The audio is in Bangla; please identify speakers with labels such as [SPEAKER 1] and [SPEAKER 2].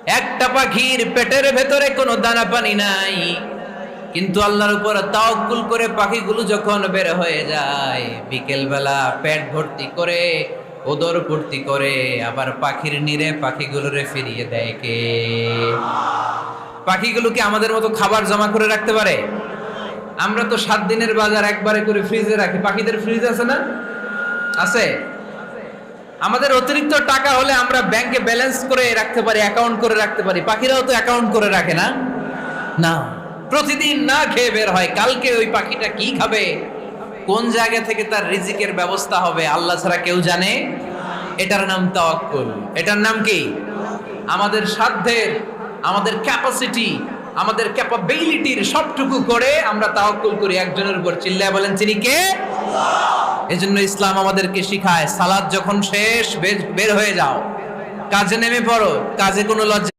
[SPEAKER 1] একটা পাখির পেটের ভেতরে কোনো দানা পানি নাই, কিন্তু আল্লাহর উপর তাওয়াক্কুল করে পাখিগুলো যখন বের হয়ে যায়, বিকেল বেলা পেট ভর্তি করে, ওদর ভর্তি করে, আবার পাখির নিরে পাখিগুলোরে ফিরিয়ে দেয় কে? পাখিগুলো কি আমাদের মতো খাবার জমা করে রাখতে পারে? আমরা তো 7 দিনের বাজার একবারে করে ফ্রিজে রাখি। পাখিদের ফ্রিজ আছে না? আছে। আমাদের অতিরিক্ত টাকা হলে আমরা ব্যাংকে ব্যালেন্স করে রাখতে পারি, অ্যাকাউন্ট করে রাখতে পারি। পাখিরাও তো অ্যাকাউন্ট করে রাখে না? না, প্রতিদিন না খেয়ে বের হয়। কালকে ওই পাখিটা কি খাবে, কোন জায়গা থেকে তার রিজিকের ব্যবস্থা হবে, আল্লাহ ছাড়া কেউ জানে। এটার নাম তাওয়াক্কুল। এটার নাম কি? আমাদের সাধ্যের, আমাদের ক্যাপাসিটি, আমাদের ক্যাপাবিলিটির সবটুকু করে আমরা তাওয়াক্কুল করি একজনের উপর। চিল্লায় বলেন, তিনি কে? এজন্য ইসলাম আমাদেরকে শিখায়, সালাত যখন শেষ, বের হয়ে যাও, কাজে নেমে পড়ো। কাজে কোনো লজ্জা